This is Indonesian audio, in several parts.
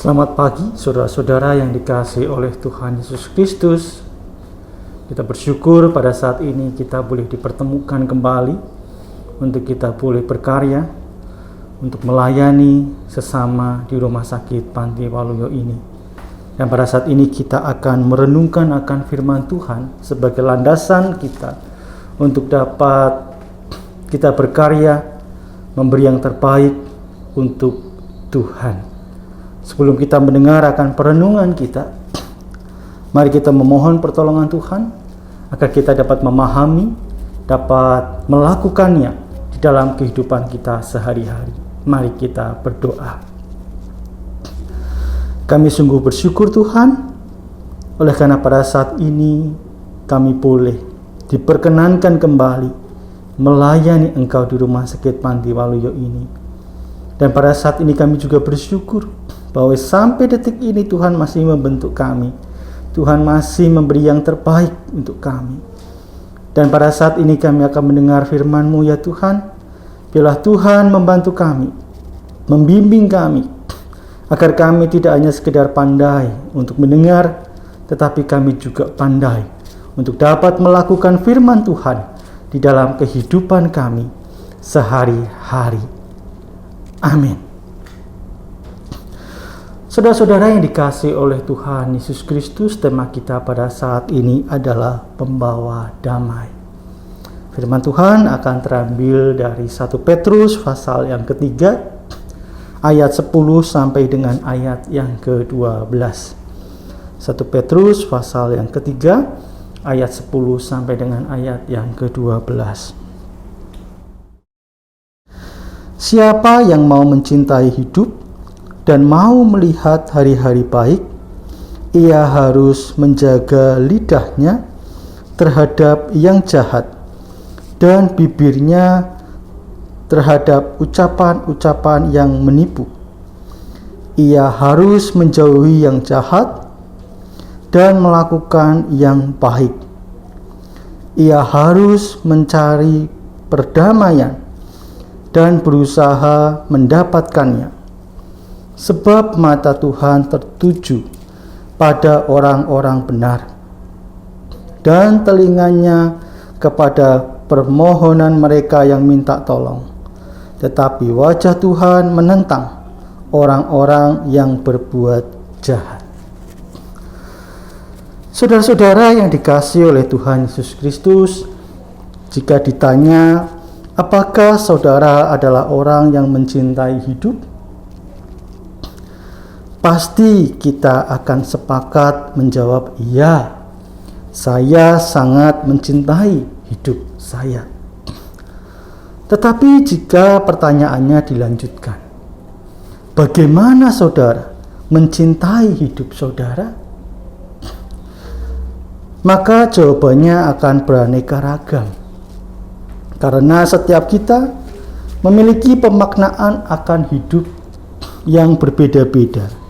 Selamat pagi saudara-saudara yang dikasihi oleh Tuhan Yesus Kristus. Kita bersyukur pada saat ini kita boleh dipertemukan kembali untuk kita boleh berkarya, untuk melayani sesama di rumah sakit Panti Waluyo ini. Dan pada saat ini kita akan merenungkan akan firman Tuhan sebagai landasan kita untuk dapat kita berkarya, memberi yang terbaik untuk Tuhan. Sebelum kita mendengar akan perenungan kita, mari kita memohon pertolongan Tuhan agar kita dapat memahami, dapat melakukannya di dalam kehidupan kita sehari-hari. Mari kita berdoa. Kami sungguh bersyukur Tuhan, oleh karena pada saat ini kami boleh diperkenankan kembali melayani Engkau di rumah sakit Panti Waluyo ini. Dan pada saat ini kami juga bersyukur bahwa sampai detik ini Tuhan masih membentuk kami. Tuhan masih memberi yang terbaik untuk kami. Dan pada saat ini kami akan mendengar firman-Mu ya Tuhan. Biarlah Tuhan membantu kami, membimbing kami, agar kami tidak hanya sekedar pandai untuk mendengar, tetapi kami juga pandai untuk dapat melakukan firman Tuhan di dalam kehidupan kami sehari-hari. Amin. Saudara-saudara yang dikasihi oleh Tuhan Yesus Kristus, tema kita pada saat ini adalah pembawa damai. Firman Tuhan akan terambil dari 1 Petrus pasal yang ketiga, ayat 10 sampai dengan ayat yang ke-12. 1 Petrus pasal yang ketiga, ayat 10 sampai dengan ayat yang ke-12. Siapa yang mau mencintai hidup dan mau melihat hari-hari baik, ia harus menjaga lidahnya terhadap yang jahat dan bibirnya terhadap ucapan-ucapan yang menipu. Ia harus menjauhi yang jahat dan melakukan yang baik. Ia harus mencari perdamaian dan berusaha mendapatkannya. Sebab mata Tuhan tertuju pada orang-orang benar, dan telinganya kepada permohonan mereka yang minta tolong. Tetapi wajah Tuhan menentang orang-orang yang berbuat jahat. Saudara-saudara yang dikasihi oleh Tuhan Yesus Kristus, jika ditanya, apakah saudara adalah orang yang mencintai hidup? Pasti kita akan sepakat menjawab, iya, saya sangat mencintai hidup saya. Tetapi jika pertanyaannya dilanjutkan, bagaimana saudara mencintai hidup saudara? Maka jawabannya akan beraneka ragam. Karena setiap kita memiliki pemaknaan akan hidup yang berbeda-beda,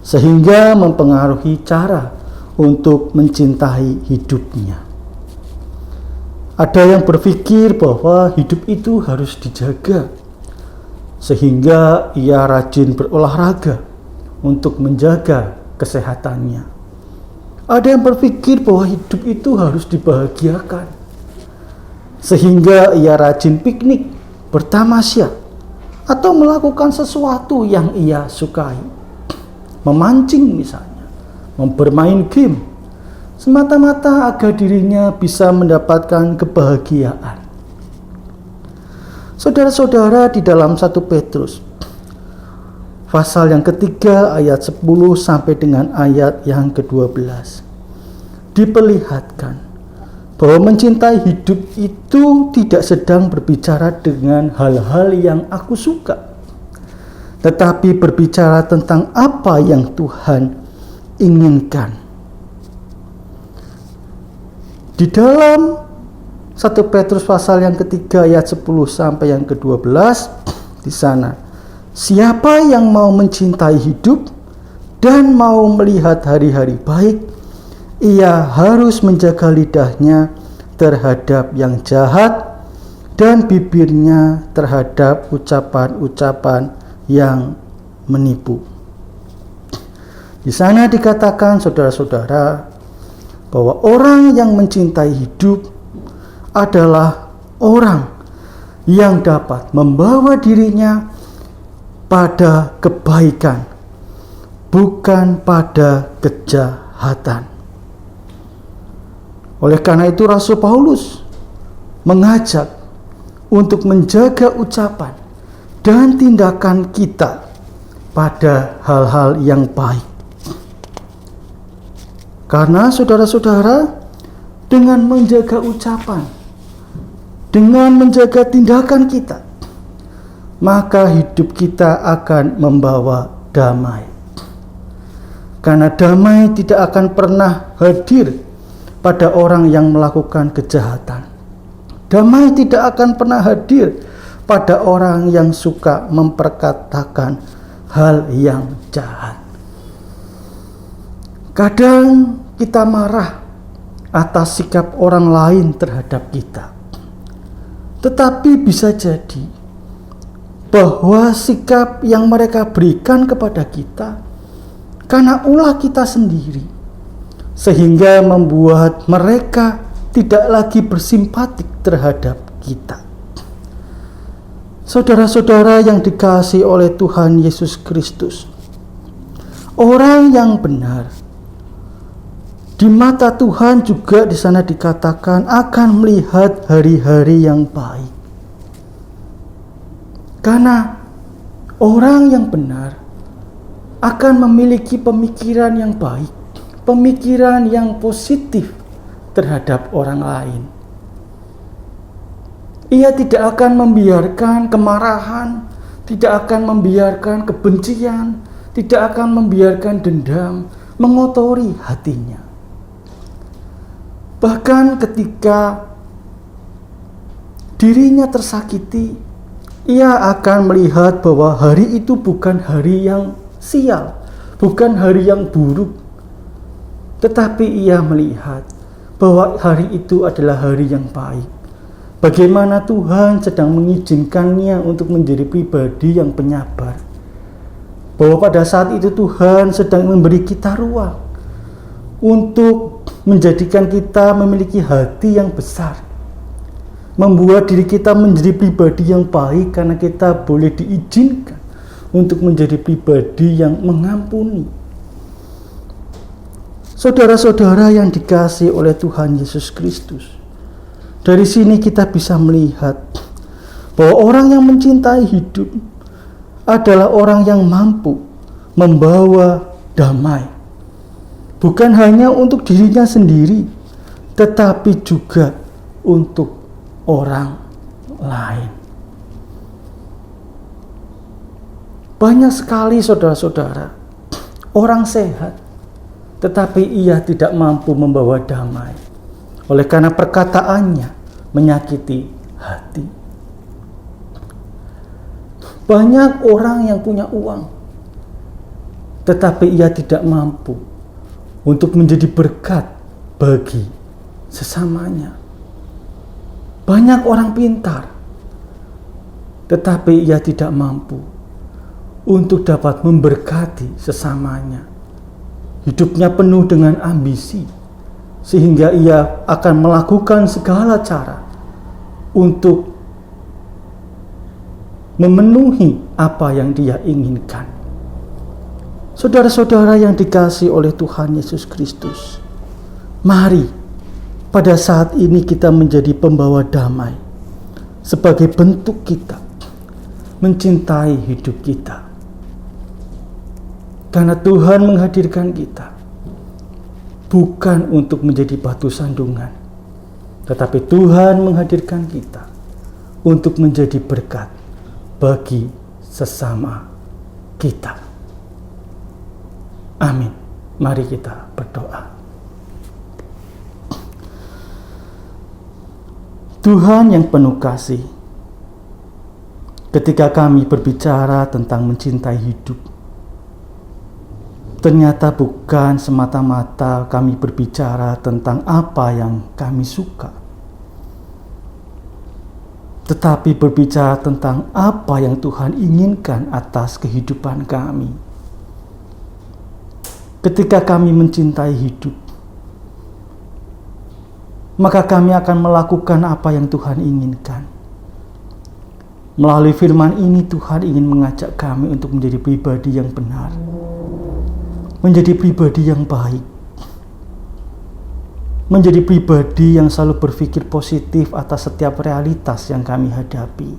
sehingga mempengaruhi cara untuk mencintai hidupnya. Ada yang berpikir bahwa hidup itu harus dijaga, sehingga ia rajin berolahraga untuk menjaga kesehatannya. Ada yang berpikir bahwa hidup itu harus dibahagiakan, sehingga ia rajin piknik, bertamasya, atau melakukan sesuatu yang ia sukai. Memancing misalnya, bermain game, semata-mata agar dirinya bisa mendapatkan kebahagiaan. Saudara-saudara, di dalam 1 Petrus pasal yang ketiga ayat 10 sampai dengan ayat yang ke-12 diperlihatkan bahwa mencintai hidup itu tidak sedang berbicara dengan hal-hal yang aku suka, tetapi berbicara tentang apa yang Tuhan inginkan. Di dalam 1 Petrus pasal yang ketiga ayat 10 sampai yang ke-12, di sana, siapa yang mau mencintai hidup dan mau melihat hari-hari baik, ia harus menjaga lidahnya terhadap yang jahat dan bibirnya terhadap ucapan-ucapan yang menipu. Di sana dikatakan, saudara-saudara, bahwa orang yang mencintai hidup adalah orang yang dapat membawa dirinya pada kebaikan, bukan pada kejahatan. Oleh karena itu Rasul Paulus mengajak untuk menjaga ucapan dan tindakan kita pada hal-hal yang baik. Karena saudara-saudara, dengan menjaga ucapan, dengan menjaga tindakan kita, maka hidup kita akan membawa damai. Karena damai tidak akan pernah hadir pada orang yang melakukan kejahatan. Damai tidak akan pernah hadir pada orang yang suka memperkatakan hal yang jahat. Kadang kita marah atas sikap orang lain terhadap kita. Tetapi bisa jadi bahwa sikap yang mereka berikan kepada kita karena ulah kita sendiri, sehingga membuat mereka tidak lagi bersimpatik terhadap kita. Saudara-saudara yang dikasihi oleh Tuhan Yesus Kristus, orang yang benar di mata Tuhan juga di sana dikatakan akan melihat hari-hari yang baik. Karena orang yang benar akan memiliki pemikiran yang baik, pemikiran yang positif terhadap orang lain. Ia tidak akan membiarkan kemarahan, tidak akan membiarkan kebencian, tidak akan membiarkan dendam mengotori hatinya. Bahkan ketika dirinya tersakiti, ia akan melihat bahwa hari itu bukan hari yang sial, bukan hari yang buruk, tetapi ia melihat bahwa hari itu adalah hari yang baik. Bagaimana Tuhan sedang mengizinkannya untuk menjadi pribadi yang penyabar, bahwa pada saat itu Tuhan sedang memberi kita ruang untuk menjadikan kita memiliki hati yang besar, membuat diri kita menjadi pribadi yang baik karena kita boleh diizinkan untuk menjadi pribadi yang mengampuni. Saudara-saudara yang dikasihi oleh Tuhan Yesus Kristus, dari sini kita bisa melihat bahwa orang yang mencintai hidup adalah orang yang mampu membawa damai, bukan hanya untuk dirinya sendiri, tetapi juga untuk orang lain. Banyak sekali saudara-saudara, orang sehat, tetapi ia tidak mampu membawa damai, oleh karena perkataannya menyakiti hati. Banyak orang yang punya uang, tetapi ia tidak mampu untuk menjadi berkat bagi sesamanya. Banyak orang pintar, tetapi ia tidak mampu untuk dapat memberkati sesamanya. Hidupnya penuh dengan ambisi, sehingga ia akan melakukan segala cara untuk memenuhi apa yang dia inginkan. Saudara-saudara yang dikasihi oleh Tuhan Yesus Kristus, mari pada saat ini kita menjadi pembawa damai sebagai bentuk kita mencintai hidup kita. Karena Tuhan menghadirkan kita bukan untuk menjadi batu sandungan, tetapi Tuhan menghadirkan kita untuk menjadi berkat bagi sesama kita. Amin. Mari kita berdoa. Tuhan yang penuh kasih, ketika kami berbicara tentang mencintai hidup, ternyata bukan semata-mata kami berbicara tentang apa yang kami suka, tetapi berbicara tentang apa yang Tuhan inginkan atas kehidupan kami. ketika kami mencintai hidup, maka kami akan melakukan apa yang Tuhan inginkan. Melalui firman ini Tuhan ingin mengajak kami untuk menjadi pribadi yang benar, menjadi pribadi yang baik, menjadi pribadi yang selalu berpikir positif atas setiap realitas yang kami hadapi.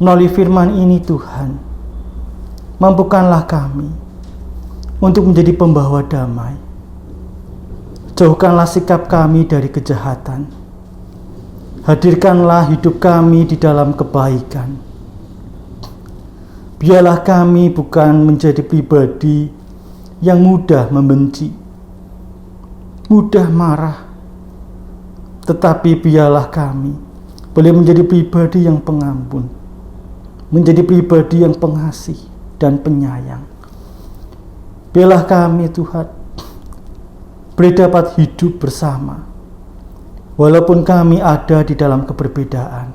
Melalui firman ini Tuhan, mampukanlah kami untuk menjadi pembawa damai. Jauhkanlah sikap kami dari kejahatan. Hadirkanlah hidup kami di dalam kebaikan. Biarlah kami bukan menjadi pribadi yang mudah membenci, mudah marah, tetapi biarlah kami boleh menjadi pribadi yang pengampun, menjadi pribadi yang pengasih dan penyayang. Biarlah kami Tuhan boleh dapat hidup bersama, walaupun kami ada di dalam keberbedaan,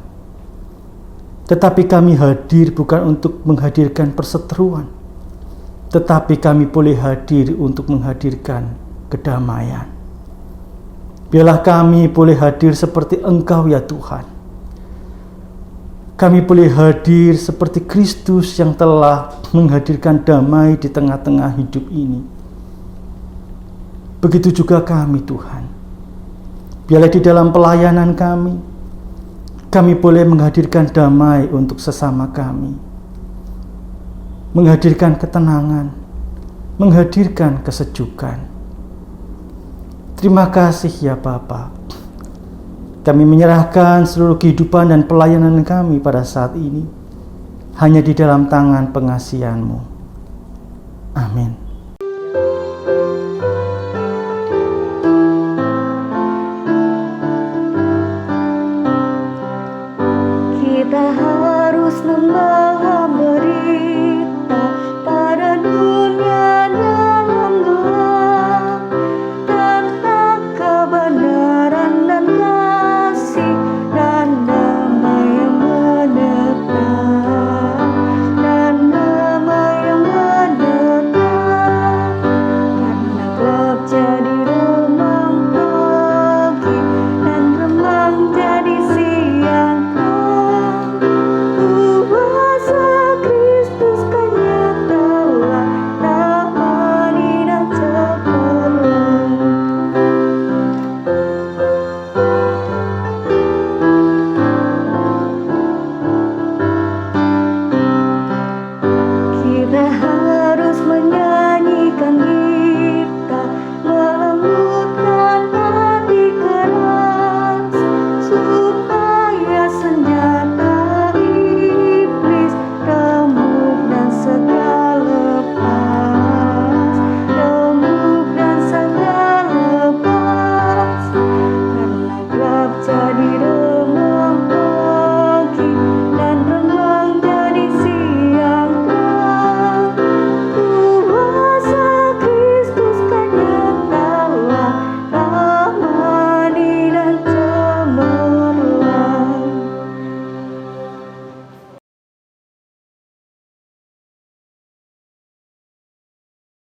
tetapi kami hadir bukan untuk menghadirkan perseteruan, tetapi kami boleh hadir untuk menghadirkan kedamaian. Biarlah kami boleh hadir seperti Engkau ya Tuhan. Kami boleh hadir seperti Kristus yang telah menghadirkan damai di tengah-tengah hidup ini. Begitu juga kami Tuhan. Biarlah di dalam pelayanan kami boleh menghadirkan damai untuk sesama kami, menghadirkan ketenangan, menghadirkan kesejukan. Terima kasih ya Bapa. Kami menyerahkan seluruh kehidupan dan pelayanan kami pada saat ini hanya di dalam tangan pengasihan-Mu. Amin. Kita harus membawa berita pada dunia dalam gelap tentang kebenaran dan kasih dan damai yang menetap, dan damai yang menetap. Karena gelap jadi remang pagi dan remang jadi siang. Kuasa Kristus kan nyatalah damai dan cemerlang. Kita harus menyanyikan gita, melembutkan hati keras, supaya senjata iblis remuk dan segala lepas, remuk dan segala lepas. Karena gelap jadi